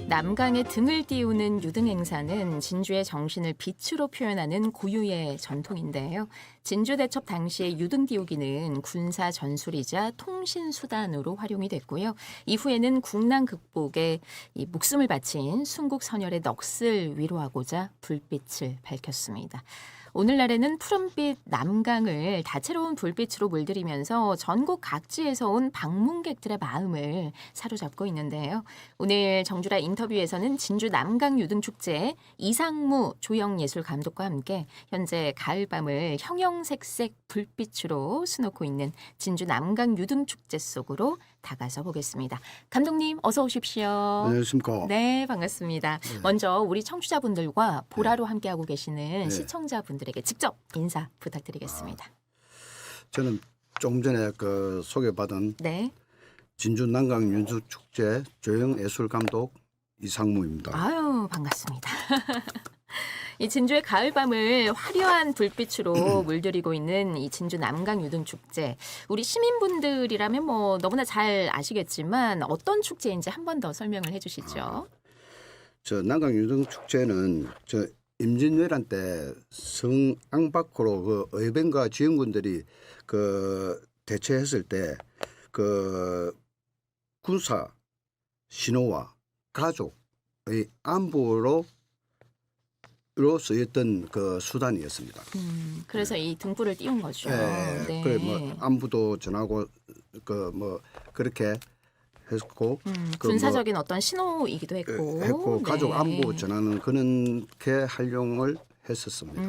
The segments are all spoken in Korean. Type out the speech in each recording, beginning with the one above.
남강에 등을 띄우는 유등 행사는 진주의 정신을 빛으로 표현하는 고유의 전통인데요. 진주대첩 당시의 유등 띄우기는 군사 전술이자 통신 수단으로 활용이 됐고요. 이후에는 국난 극복에 목숨을 바친 순국 선열의 넋을 위로하고자 불빛을 밝혔습니다. 오늘날에는 푸른빛 남강을 다채로운 불빛으로 물들이면서 전국 각지에서 온 방문객들의 마음을 사로잡고 있는데요. 오늘 정주라 인터뷰에서는 진주 남강 유등축제 이상무 조형예술감독과 함께 현재 가을밤을 형형색색 불빛으로 수놓고 있는 진주 남강 유등축제 속으로 다가서 보겠습니다. 감독님 어서 오십시오. 안녕하십니까. 네, 반갑습니다. 네. 먼저 우리 청취자분들과 보라로 함께하고 계시는 네. 시청자분들에게 직접 인사 부탁드리겠습니다. 저는 조금 전에 소개받은 네. 진주 남강 유등축제 조형예술감독 이상무입니다. 아유, 반갑습니다. 이 진주의 가을밤을 화려한 불빛으로 물들이고 있는 이 진주 남강 유등축제. 우리 시민분들이라면 뭐 너무나 잘 아시겠지만 어떤 축제인지 한 번 더 설명을 해 주시죠. 저 남강 유등축제는 저 임진왜란 때 성앙 밖으로 의병과 지원군들이 대처했을 때 군사 신호와 가족의 안보로 쓰였던 수단이었습니다. 그래서 이 등불을 띄운 거죠. 네. 뭐 안부도 전하고 그렇게 했고 군사적인 어떤 신호이기도 했고, 했고 가족 네. 안부 전하는 그렇게 활용을 했었습니다.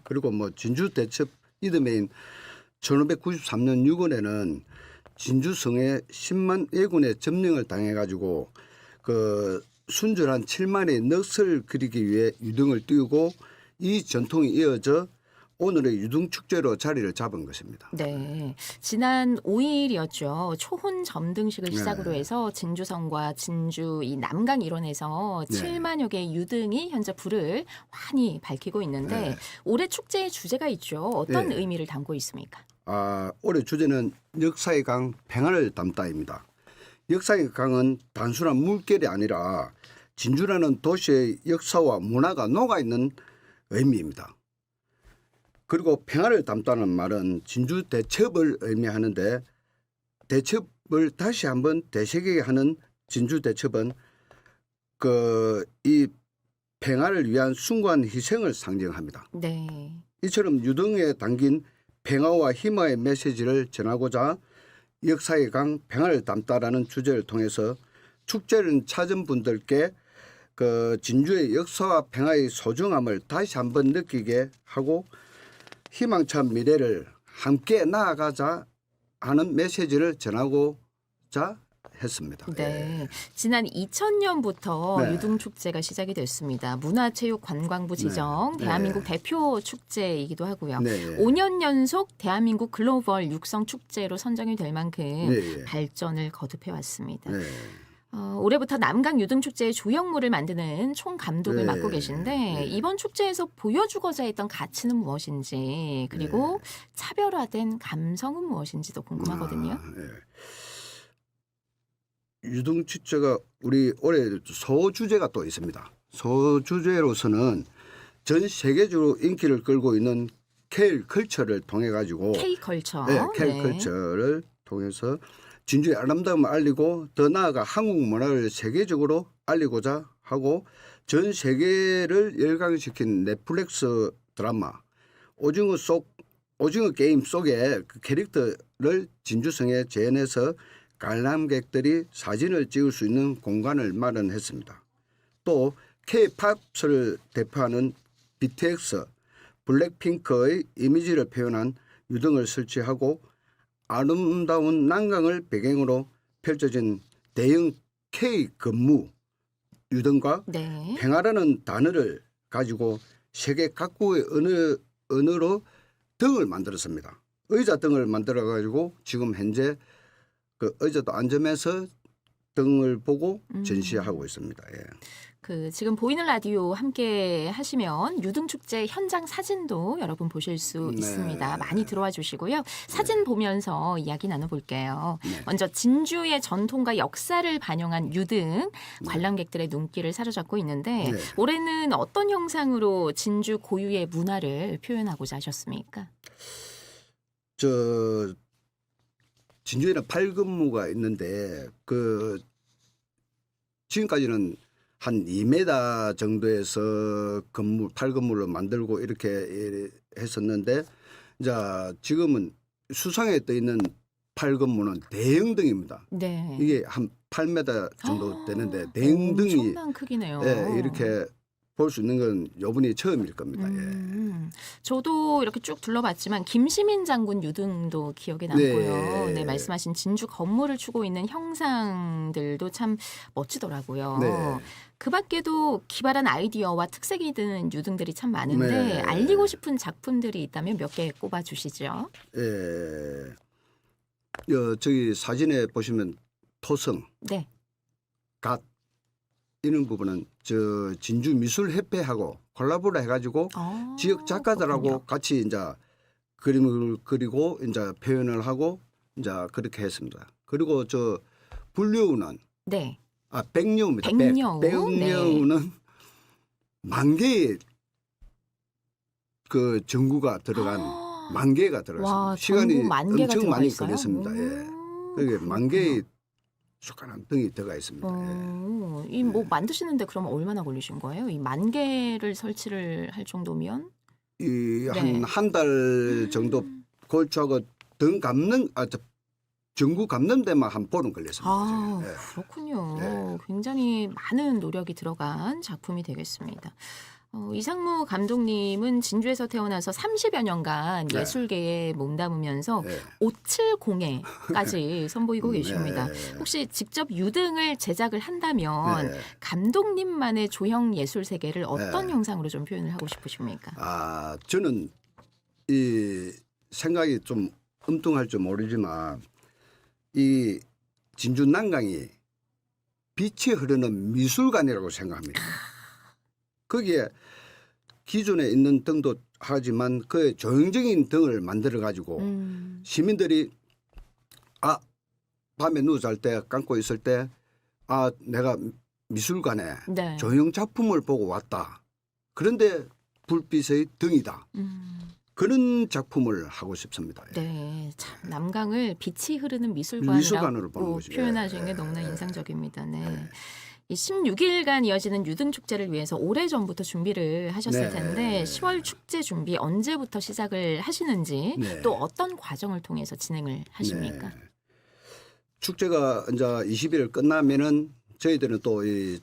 그리고 뭐 진주 대첩 이듬해인 1593년 6월에는 진주성에 10만 왜군의 점령을 당해가지고 순전한 7만의 넋을 그리기 위해 유등을 띄우고 이 전통이 이어져 오늘의 유등축제로 자리를 잡은 것입니다. 네, 지난 5일이었죠. 초혼 점등식을 시작으로 해서 진주성과 진주 이 남강 일원에서 네. 7만여 개의 유등이 현재 불을 환히 밝히고 있는데 올해 축제의 주제가 있죠. 어떤 네. 의미를 담고 있습니까? 올해 주제는 역사의 강 평화를 담다입니다. 역사의 강은 단순한 물결이 아니라 진주라는 도시의 역사와 문화가 녹아있는 의미입니다. 그리고 평화를 담다는 말은 진주 대첩을 의미하는데 대첩을 다시 한번 되새기게 하는 진주 대첩은 이 평화를 위한 숭고한 희생을 상징합니다. 네. 이처럼 유등에 담긴 평화와 희망의 메시지를 전하고자 역사의 강 평화를 담다라는 주제를 통해서 축제를 찾은 분들께 진주의 역사와 평화의 소중함을 다시 한번 느끼게 하고 희망찬 미래를 함께 나아가자 하는 메시지를 전하고자 했습니다. 네, 지난 2000년부터 네. 유등축제가 시작이 됐습니다. 문화체육관광부 지정 네. 대한민국 대표 축제이기도 하고요. 네. 5년 연속 대한민국 글로벌 육성 축제로 선정이 될 만큼 네. 발전을 거듭해 왔습니다. 네. 올해부터 남강 유등축제의 조형물을 만드는 총감독을 네. 맡고 계신데 네. 이번 축제에서 보여주고자 했던 가치는 무엇인지 그리고 차별화된 감성은 무엇인지도 궁금하거든요. 네. 유등축제가 우리 올해 소주제가 또 있습니다. 소주제로서는 전 세계적으로 인기를 끌고 있는 케일 컬처를 통해 가지고 K컬처. 케일 컬처를 통해서 진주의 아름다움을 알리고 더 나아가 한국 문화를 세계적으로 알리고자 하고 전 세계를 열광시킨 넷플릭스 드라마 오징어 게임 속의 그 캐릭터를 진주성에 재현해서 관람객들이 사진을 찍을 수 있는 공간을 마련했습니다. 또 K-팝을 대표하는 BTS, 블랙핑크의 이미지를 표현한 유등을 설치하고 아름다운 난강을 배경으로 펼쳐진 대형 K 근무 유등과 네. 평화라는 단어를 가지고 세계 각국의 언어로 등을 만들었습니다. 의자 등을 만들어 가지고 지금 현재 의자도 앉으면서 등을 보고 전시하고 있습니다. 예. 그 지금 보이는 라디오 함께 하시면 유등축제 현장 사진도 여러분 보실 수 네. 있습니다. 많이 들어와 주시고요. 사진 보면서 이야기 나눠볼게요. 네. 먼저 진주의 전통과 역사를 반영한 유등 관람객들의 눈길을 사로잡고 있는데 네. 올해는 어떤 형상으로 진주 고유의 문화를 표현하고자 하셨습니까? 저 진주에는 팔근무가 있는데 그 지금까지는 한 2m 정도에서 팔근무를 만들고 이렇게 했었는데 이제 지금은 수상에 떠 있는 팔근무는 대형등입니다. 네. 이게 한 8m 정도 되는데 대형등이 엄청난 크기네요. 예, 이렇게 볼 수 있는 건 요번이 처음일 겁니다. 저도 이렇게 쭉 둘러봤지만 김시민 장군 유등도 기억에 남고요. 네. 네, 말씀하신 진주 건물을 추고 있는 형상들도 참 멋지더라고요. 네. 그 밖에도 기발한 아이디어와 특색이 드는 유등들이 참 많은데 네. 알리고 싶은 작품들이 있다면 몇 개 꼽아 주시죠. 예. 저기 사진에 보시면 토성, 네. 갓 이런 부분은 저 진주 미술 협회하고 콜라보를 해가지고 지역 작가들하고 그렇군요. 같이 이제 그림을 그리고 이제 표현을 하고 이제 그렇게 했습니다. 그리고 저 불려우는 네. 백려우입니다. 백려우. 백려우는 만 개의 그 전구가 들어간 만 개가 들어갔습니다. 와, 시간이 전구 만 개가 엄청 많이 들어가 있어요? 걸렸습니다. 예. 그게 만 개의 숟가락 등이 들어가 있습니다. 예. 이 뭐 만드시는데 그러면 얼마나 걸리신 거예요? 이 만 개를 설치를 할 정도면? 이 네. 한 달 정도 걸쳐하고 등 감는 전구 감는 데만 한 보름 걸렸습니다. 지금. 예. 그렇군요. 네. 굉장히 많은 노력이 들어간 작품이 되겠습니다. 이상무 감독님은 진주에서 태어나서 30여 년간 네. 예술계에 몸담으면서 예. 570회까지 선보이고 계십니다. 네. 혹시 직접 유등을 제작을 한다면 네. 감독님만의 조형 예술 세계를 어떤 네. 형상으로 좀 표현을 하고 싶으십니까? 저는 이 생각이 좀 엉뚱할지 모르지만 이 진주 난강이 빛이 흐르는 미술관이라고 생각합니다. 거기에 기존에 있는 등도 하지만 그 조형적인 등을 만들어 가지고 시민들이 밤에 누워 잘 때 감고 있을 때 내가 미술관에 네. 조형 작품을 보고 왔다. 그런데 불빛의 등이다. 그런 작품을 하고 싶습니다. 예. 네, 참 남강을 빛이 흐르는 미술관으로 미술관이라고 보는 거죠. 표현하시는 게 너무나 인상적입니다. 네. 이 16일간 이어지는 유등 축제를 위해서 오래전부터 준비를 하셨을 네. 텐데 10월 축제 준비 언제부터 시작을 하시는지 네. 또 어떤 과정을 통해서 진행을 하십니까? 네. 축제가 이제 20일 끝나면은 저희들은 또 이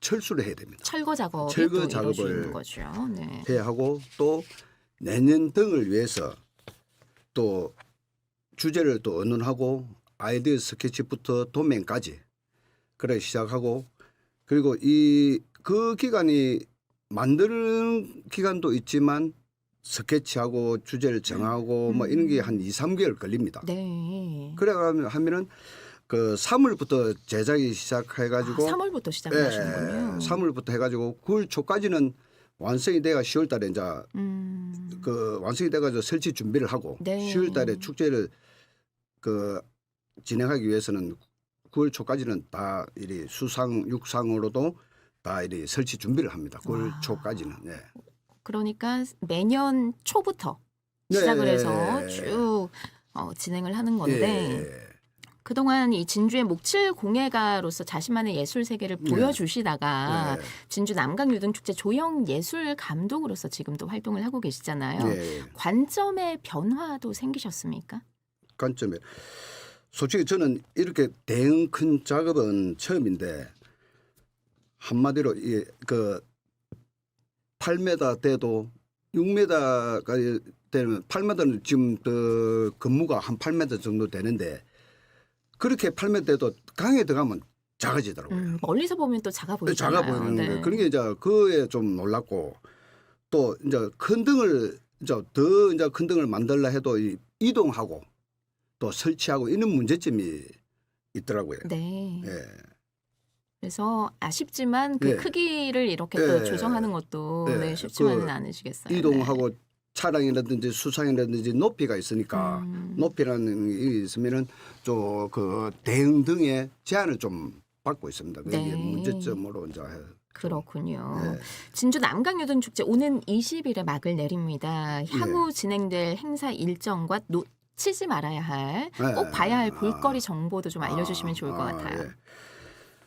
철수를 해야 됩니다. 철거 작업이 철거 또 작업을 이루어지는 거죠. 네. 해야 하고 또 내년 등을 위해서 또 주제를 또 의논하고 아이디어 스케치부터 도면까지 그래 시작하고 그리고 그 기간이 만드는 기간도 있지만 스케치하고 주제를 정하고 뭐 이런 게 한 2, 3개월 걸립니다. 네. 그래 하면은 그 3월부터 제작이 시작해 가지고 3월부터 시작을 하시는군요. 3월부터 해 가지고 9월 초까지는 완성이 돼가 10월 달에 이제 그 완성이 돼 가지고 설치 준비를 하고 네. 10월 달에 축제를 그 진행하기 위해서는 9월 초까지는 다 이리 수상 육상으로도 다 이리 설치 준비를 합니다. 9월 초까지는. 네. 그러니까 매년 초부터 네. 시작을 해서 쭉 진행을 하는 건데 그동안 이 진주의 목칠 공예가로서 자신만의 예술 세계를 보여주시다가 진주 남강유등축제 조형 예술 감독으로서 지금도 활동을 하고 계시잖아요. 관점의 변화도 생기셨습니까? 관점에 솔직히 저는 이렇게 대형 큰 작업은 처음인데 한마디로 그 8m 돼도 6m까지 되면 8m는 지금 그 근무가 한 8m 정도 되는데 그렇게 8m 돼도 강에 들어가면 작아지더라고요. 멀리서 보면 또 작아 보이잖아요. 작아 보이는 네. 거예요. 그러니까 이제 그에 좀 놀랐고 또 이제 큰 등을 이제 더 이제 큰 등을 만들라 해도 이동하고 또 설치하고 이런 문제점이 있더라고요. 네. 예. 그래서 아쉽지만 그 네. 크기를 이렇게 네. 또 조정하는 것도 네. 네, 쉽지만은 그 않으시겠어요. 이동하고 차량이라든지 수상이라든지 높이가 있으니까 높이라는 게 있으면은 좀 그 대응 등의 제한을 좀 받고 있습니다. 그게 네. 문제점으로 이제 그렇군요. 네. 진주 남강유등축제 오는 20일에 막을 내립니다. 향후 진행될 행사 일정과 놓치지 말아야 할, 꼭 봐야 할 볼거리 정보도 좀 알려주시면 좋을 것 같아요. 예.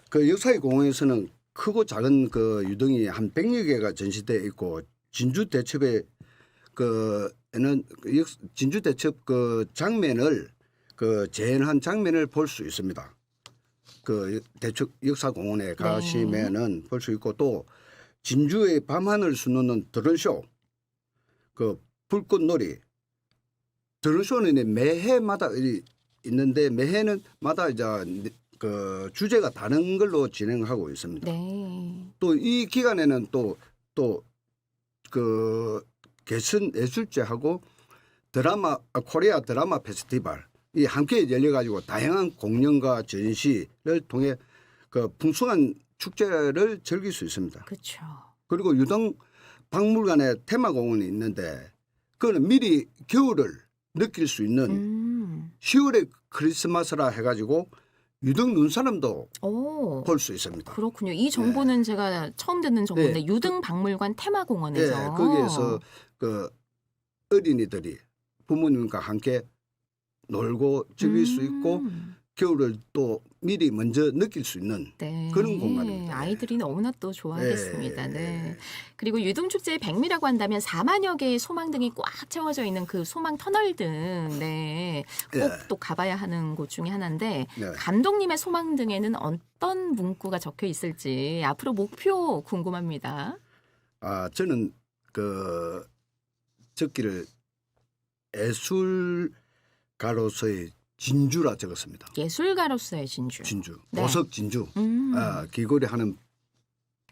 그 역사의 공원에서는 크고 작은 그 유등이 한 100여 개가 전시되어 있고 진주 대첩의 그는 진주 대첩 그 장면을 그 재현한 장면을 볼 수 있습니다. 그 대첩 역사공원에 가시면은 볼 수 있고 또 진주의 밤하늘 수놓는 드론쇼, 그 불꽃놀이, 드론쇼는 매해마다 있는데 매해는 마다 이제 그 주제가 다른 걸로 진행하고 있습니다. 네. 또 이 기간에는 또 그 개선 예술제하고 코리아 드라마 페스티벌 이 함께 열려가지고 다양한 공연과 전시를 통해 그 풍성한 축제를 즐길 수 있습니다. 그렇죠. 그리고 유동 박물관에 테마공원이 있는데 그거는 미리 겨울을 느낄 수 있는 10월의 크리스마스라 해가지고 유등 눈사람도 오. 볼 수 있습니다. 그렇군요. 이 정보는 제가 처음 듣는 정보인데 네. 유등박물관 테마공원에서 거기에서 그 어린이들이 부모님과 함께 놀고 즐길 수 있고 겨울을 또 미리 먼저 느낄 수 있는 네. 그런 공간입니다. 아이들이 너무나 또 좋아하겠습니다. 네. 그리고 유등축제의 백미라고 한다면 4만여 개의 소망등이 꽉 채워져 있는 그 소망 터널등, 네, 꼭 또 가봐야 하는 곳 중에 하나인데 네. 감독님의 소망등에는 어떤 문구가 적혀 있을지 앞으로 목표 궁금합니다. 저는 그 적기를 예술가로서의 진주라 적었습니다. 예술가로서의 진주. 진주, 네. 보석 진주, 귀걸이 하는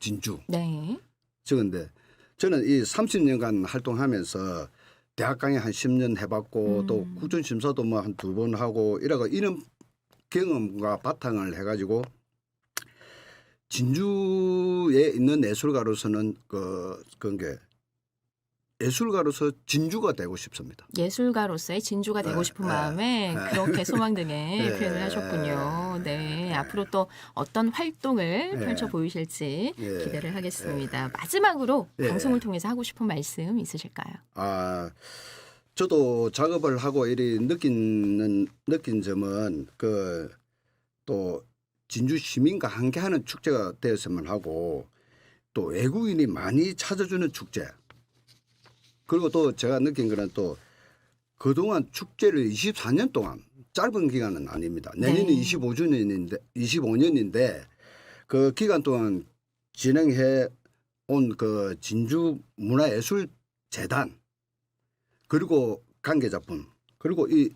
진주. 네. 적은데 저는 이 30년간 활동하면서 대학 강의 한 10년 해봤고 또 국정심사도 뭐 한 2번 하고 이런 경험과 바탕을 해가지고 진주에 있는 예술가로서는 그런 게 예술가로서 진주가 되고 싶습니다. 예술가로서의 진주가 되고 싶은 마음에 그렇게 소망등에 표현을 하셨군요. 네, 앞으로 또 어떤 활동을 펼쳐 보이실지 기대를 하겠습니다. 마지막으로 방송을 통해서 하고 싶은 말씀 있으실까요? 저도 작업을 하고 이리 느낀 점은 또 진주 시민과 함께하는 축제가 되었으면 하고 또 외국인이 많이 찾아주는 축제. 그리고 또 제가 느낀 거는 또 그동안 축제를 24년 동안 짧은 기간은 아닙니다. 내년이 25년인데 그 기간 동안 진행해 온 그 진주 문화예술재단 그리고 관계자분 그리고 이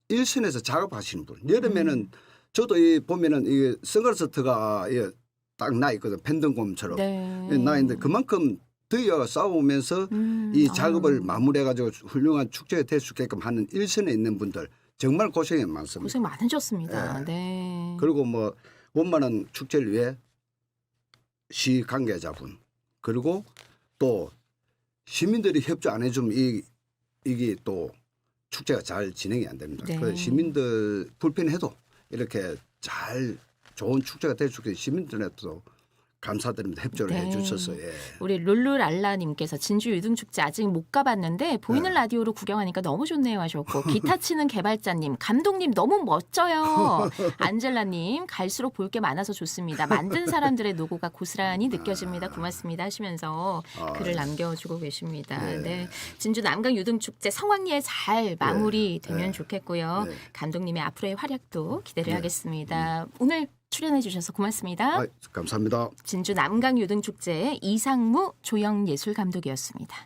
일선에서 작업하시는 분 여름에는 저도 이 보면은 이 선글라스가 딱 나 있거든 펜던곰처럼 나 있는데 그만큼 더위와 싸우면서 이 작업을 마무리해가지고 훌륭한 축제가 될 수 있게끔 하는 일선에 있는 분들 정말 고생이 많습니다. 고생 많으셨습니다. 네. 그리고 뭐 원만한 축제를 위해 시 관계자분 그리고 또 시민들이 협조 안 해주면 이게 또 축제가 잘 진행이 안 됩니다. 네. 그래서 시민들 불편해도 이렇게 잘 좋은 축제가 될 수 있게 시민들한테도 감사드립니다. 협조를 해주셔서. 우리 룰루랄라님께서 진주 유등축제 아직 못 가봤는데 보이는 라디오로 구경하니까 너무 좋네요 하셨고 기타 치는 개발자님 감독님 너무 멋져요. 안젤라님 갈수록 볼 게 많아서 좋습니다. 만든 사람들의 노고가 고스란히 느껴집니다. 고맙습니다 하시면서 글을 남겨주고 계십니다. 네. 진주 남강 유등축제 성황리에 잘 마무리되면 좋겠고요. 감독님의 앞으로의 활약도 기대를 하겠습니다. 오늘 출연해 주셔서 고맙습니다. 감사합니다. 진주 남강 유등축제의 이상무 조형예술감독이었습니다.